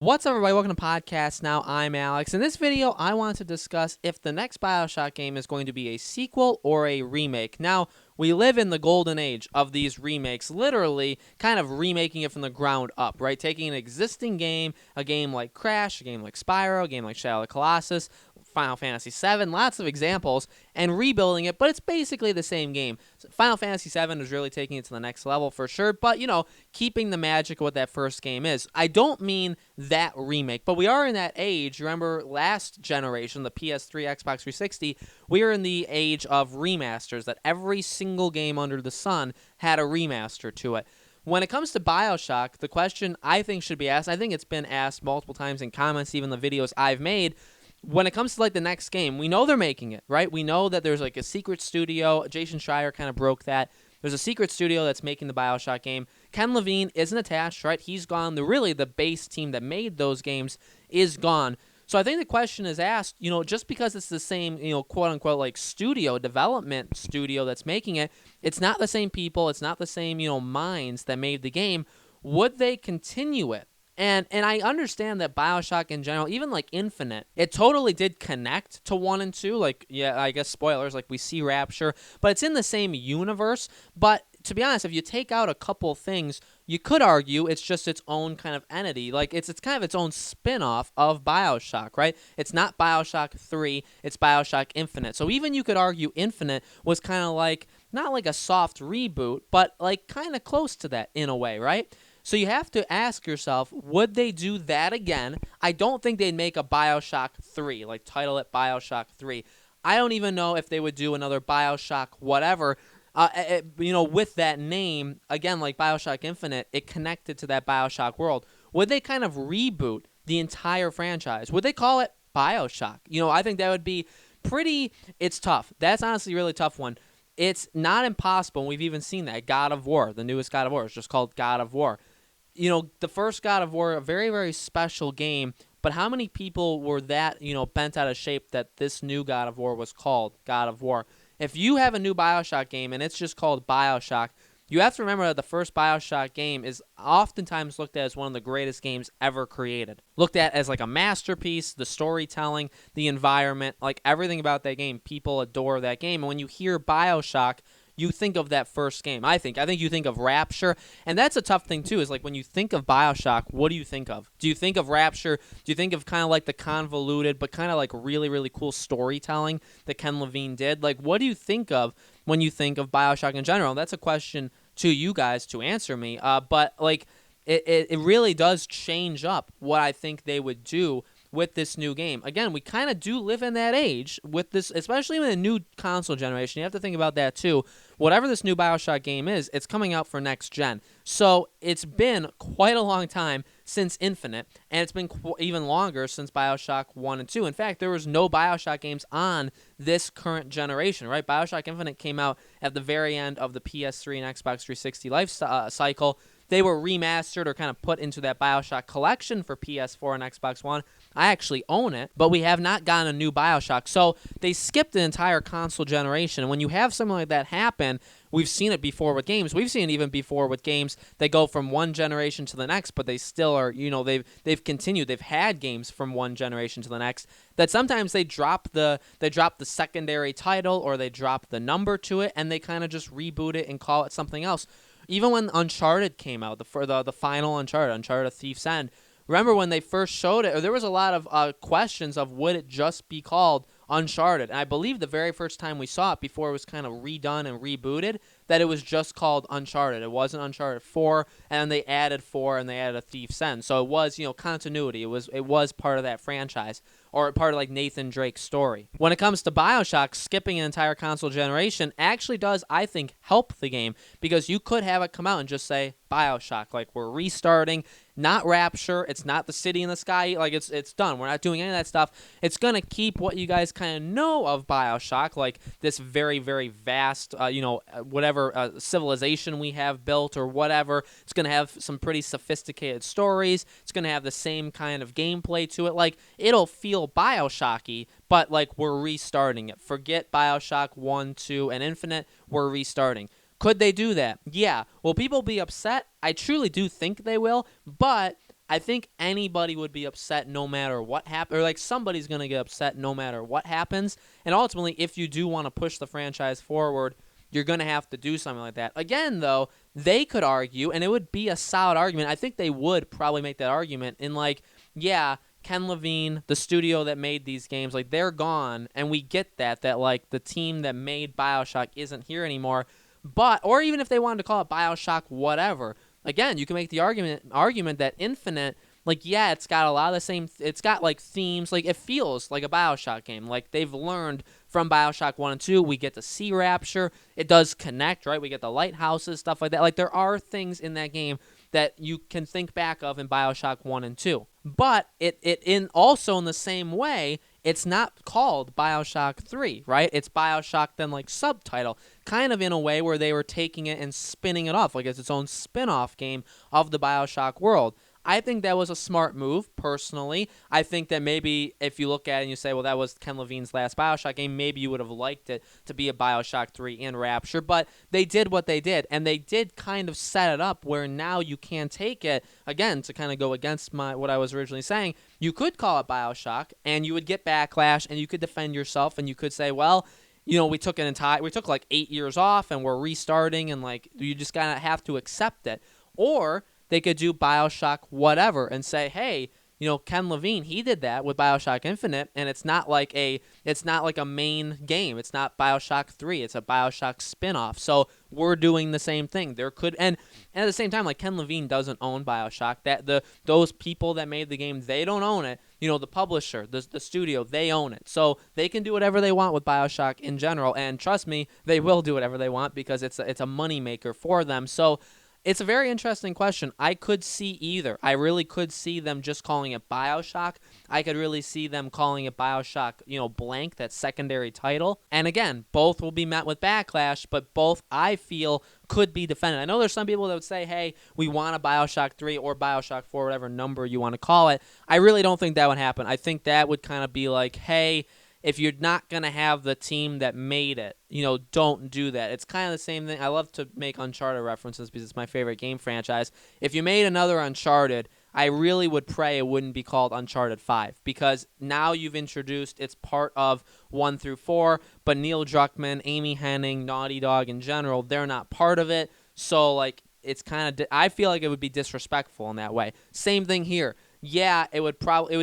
What's up, everybody? Welcome to Podcast Now. I'm Alex. In this video, I want to discuss if the next Bioshock game is going to be a sequel or a remake. Now, we live in the golden age of these remakes, literally kind of remaking it from the ground up, right? Taking an existing game, a game like Crash, a game like Spyro, a game like Shadow of the Colossus, Final Fantasy VII, lots of examples, and rebuilding it, but it's basically the same game. So Final Fantasy VII is really taking it to the next level for sure, but, keeping the magic of what that first game is. I don't mean that remake, but we are in that age. Remember last generation, the PS3, Xbox 360, we are in the age of remasters, that every single game under the sun had a remaster to it. When it comes to Bioshock, the question I think should be asked, I think it's been asked multiple times in comments, even the videos I've made, when it comes to the next game, we know they're making it, right? We know that there's a secret studio. Jason Schreier kind of broke that. There's a secret studio that's making the Bioshock game. Ken Levine isn't attached, right? He's gone. The base team that made those games is gone. So I think the question is asked, just because it's the same, quote unquote, studio, development studio that's making it, it's not the same people, it's not the same, minds that made the game. Would they continue it? And I understand that Bioshock in general, even Infinite, it totally did connect to 1 and 2. I guess spoilers, we see Rapture, but it's in the same universe. But to be honest, if you take out a couple things, you could argue it's just its own kind of entity. It's kind of its own spin-off of Bioshock, right? It's not Bioshock 3, it's Bioshock Infinite. So even you could argue Infinite was kind of not like a soft reboot, but kind of close to that in a way, right? So you have to ask yourself, would they do that again? I don't think they'd make a Bioshock 3, title it Bioshock 3. I don't even know if they would do another Bioshock whatever. With that name, again, like Bioshock Infinite, it connected to that Bioshock world. Would they kind of reboot the entire franchise? Would they call it Bioshock? I think that would be it's tough. That's honestly a really tough one. It's not impossible, and we've even seen that. God of War, the newest God of War, is just called God of War. The first God of War, a very, very special game, but how many people were that, bent out of shape that this new God of War was called God of War? If you have a new Bioshock game and it's just called Bioshock, you have to remember that the first Bioshock game is oftentimes looked at as one of the greatest games ever created. Looked at as a masterpiece, the storytelling, the environment, everything about that game. People adore that game. And when you hear Bioshock, you think of that first game. I think you think of Rapture, and that's a tough thing too. Is when you think of Bioshock, what do you think of? Do you think of Rapture? Do you think of kind of the convoluted but kind of really, really cool storytelling that Ken Levine did? What do you think of when you think of Bioshock in general? That's a question to you guys to answer me. But it really does change up what I think they would do with this new game. Again, we kind of do live in that age with this, especially with a new console generation. You have to think about that too. Whatever this new Bioshock game is, it's coming out for next gen. So it's been quite a long time since Infinite, and it's been even longer since Bioshock 1 and 2. In fact, there was no Bioshock games on this current generation, right? Bioshock Infinite came out at the very end of the PS3 and Xbox 360 life cycle. They were remastered or kind of put into that Bioshock collection for PS4 and Xbox One. I actually own it, but we have not gotten a new Bioshock. So they skipped an entire console generation. And when you have something like that happen, we've seen it before with games. We've seen it even before with games that go from one generation to the next, but they still are, they've continued. They've had games from one generation to the next that sometimes they drop the secondary title or they drop the number to it and they kind of just reboot it and call it something else. Even when Uncharted came out, the final Uncharted Thief's End, remember when they first showed it, there was a lot of questions of would it just be called Uncharted. And I believe the very first time we saw it, before it was kind of redone and rebooted, that it was just called Uncharted. It wasn't Uncharted 4, and then they added 4 and they added a Thief's End. So it was, continuity. It was part of that franchise, or part of Nathan Drake's story. When it comes to Bioshock, skipping an entire console generation actually does, I think, help the game, because you could have it come out and just say Bioshock, we're restarting, not Rapture, it's not the city in the sky, it's done. We're not doing any of that stuff. It's gonna keep what you guys kind of know of Bioshock, this very, very vast, whatever civilization we have built or whatever. It's gonna have some pretty sophisticated stories. It's gonna have the same kind of gameplay to it. It'll feel Bioshocky, but we're restarting it. Forget Bioshock 1, 2, and Infinite. We're restarting. Could they do that? Yeah. Will people be upset? I truly do think they will, but I think anybody would be upset no matter what happens, or like somebody's going to get upset no matter what happens. And ultimately, if you do want to push the franchise forward, you're going to have to do something like that. Again, though, they could argue, and it would be a solid argument. I think they would probably make that argument in like, yeah, Ken Levine, the studio that made these games, like they're gone, and we get that like the team that made BioShock isn't here anymore. But, or even if they wanted to call it BioShock whatever, again, you can make the argument that Infinite, like, yeah, it's got a lot of the same, it's got like themes, like it feels like a BioShock game. Like they've learned from BioShock 1 and 2, we get to see Rapture. It does connect, right? We get the lighthouses, stuff like that. Like there are things in that game that you can think back of in BioShock 1 and 2. But it in also in the same way, it's not called BioShock 3, right? It's BioShock then like subtitle, kind of in a way where they were taking it and spinning it off like it's its own spin-off game of the BioShock world. I think that was a smart move, personally. I think that maybe if you look at it and you say, well, that was Ken Levine's last BioShock game, maybe you would have liked it to be a BioShock 3 in Rapture, but they did what they did, and they did kind of set it up where now you can take it, again, to kind of go against what I was originally saying, you could call it BioShock, and you would get backlash, and you could defend yourself, and you could say, well, you know, we took like 8 years off, and we're restarting, and like you just kind of have to accept it. Or they could do BioShock whatever and say, hey, you know, Ken Levine, he did that with BioShock Infinite, and it's not like a main game. It's not BioShock 3. It's a BioShock spin-off. So we're doing the same thing. There could and at the same time, like Ken Levine doesn't own BioShock. Those people that made the game, they don't own it. You know, the publisher, the studio, they own it. So they can do whatever they want with BioShock in general. And trust me, they will do whatever they want because it's a moneymaker for them. So it's a very interesting question. I could see either. I really could see them just calling it BioShock. I could really see them calling it BioShock, you know, blank, that secondary title. And again, both will be met with backlash, but both, I feel, could be defended. I know there's some people that would say, hey, we want a BioShock 3 or BioShock 4, whatever number you want to call it. I really don't think that would happen. I think that would kind of be like, hey, if you're not going to have the team that made it, you know, don't do that. It's kind of the same thing. I love to make Uncharted references because it's my favorite game franchise. If you made another Uncharted, I really would pray it wouldn't be called Uncharted 5 because now you've introduced, it's part of 1 through 4, but Neil Druckmann, Amy Hennig, Naughty Dog in general, they're not part of it. So, like, it's kind of, I feel like it would be disrespectful in that way. Same thing here. Yeah, it would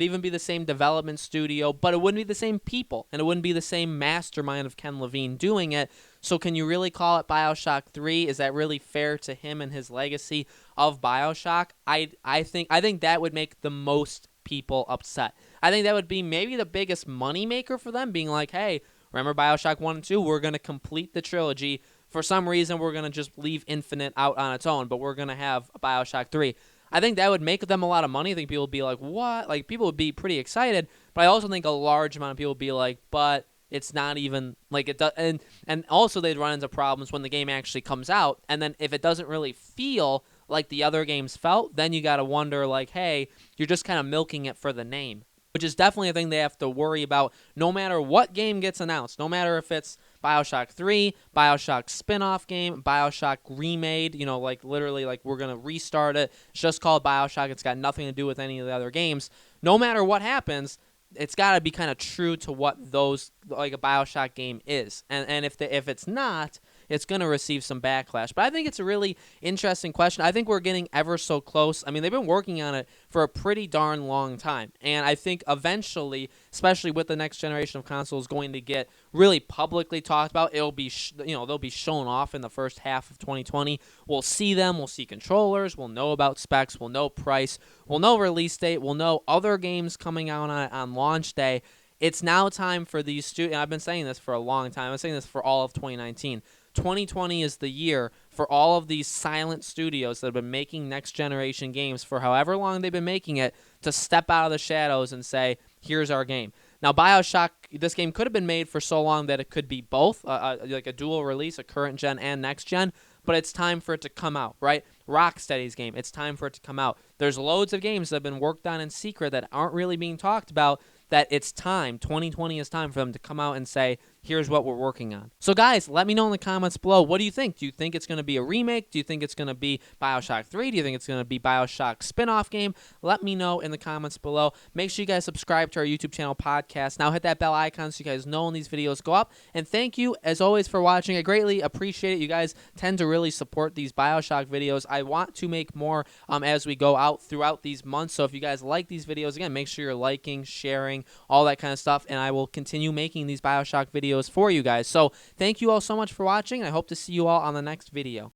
even be the same development studio, but it wouldn't be the same people, and it wouldn't be the same mastermind of Ken Levine doing it. So can you really call it BioShock 3? Is that really fair to him and his legacy of BioShock? I think that would make the most people upset. I think that would be maybe the biggest moneymaker for them, being like, hey, remember BioShock 1 and 2? We're going to complete the trilogy. For some reason, we're going to just leave Infinite out on its own, but we're going to have a BioShock 3. I think that would make them a lot of money. I think people would be like, what? Like, people would be pretty excited, but I also think a large amount of people would be like, but it's not even, like, it does, and also they'd run into problems when the game actually comes out, and then if it doesn't really feel like the other games felt, then you got to wonder, like, hey, you're just kind of milking it for the name, which is definitely a thing they have to worry about no matter what game gets announced, no matter if it's BioShock 3, BioShock spin-off game, BioShock remade, you know, like literally like we're going to restart it. It's just called BioShock. It's got nothing to do with any of the other games. No matter what happens, it's got to be kind of true to what those, like a BioShock game is. And if it's not, it's going to receive some backlash. But I think it's a really interesting question. I think we're getting ever so close. I mean, they've been working on it for a pretty darn long time. And I think eventually, especially with the next generation of consoles going to get really publicly talked about, it'll be, they'll be shown off in the first half of 2020. We'll see them. We'll see controllers. We'll know about specs. We'll know price. We'll know release date. We'll know other games coming out on launch day. It's now time for these studios. I've been saying this for a long time. I've been saying this for all of 2019. 2020 is the year for all of these silent studios that have been making next-generation games for however long they've been making it to step out of the shadows and say, here's our game. Now, BioShock, this game could have been made for so long that it could be both, like a dual release, a current-gen and next-gen, but it's time for it to come out, right? Rocksteady's game, it's time for it to come out. There's loads of games that have been worked on in secret that aren't really being talked about, that it's time, 2020 is time for them to come out and say, here's what we're working on. So guys, let me know in the comments below, what do you think? Do you think it's going to be a remake? Do you think it's going to be Bioshock 3? Do you think it's going to be Bioshock spin-off game? Let me know in the comments below. Make sure you guys subscribe to our YouTube channel podcast. Now hit that bell icon so you guys know when these videos go up. And thank you, as always, for watching. I greatly appreciate it. You guys tend to really support these Bioshock videos. I want to make more as we go out throughout these months. So if you guys like these videos, again, make sure you're liking, sharing, all that kind of stuff. And I will continue making these Bioshock videos for you guys. So thank you all so much for watching. And I hope to see you all on the next video.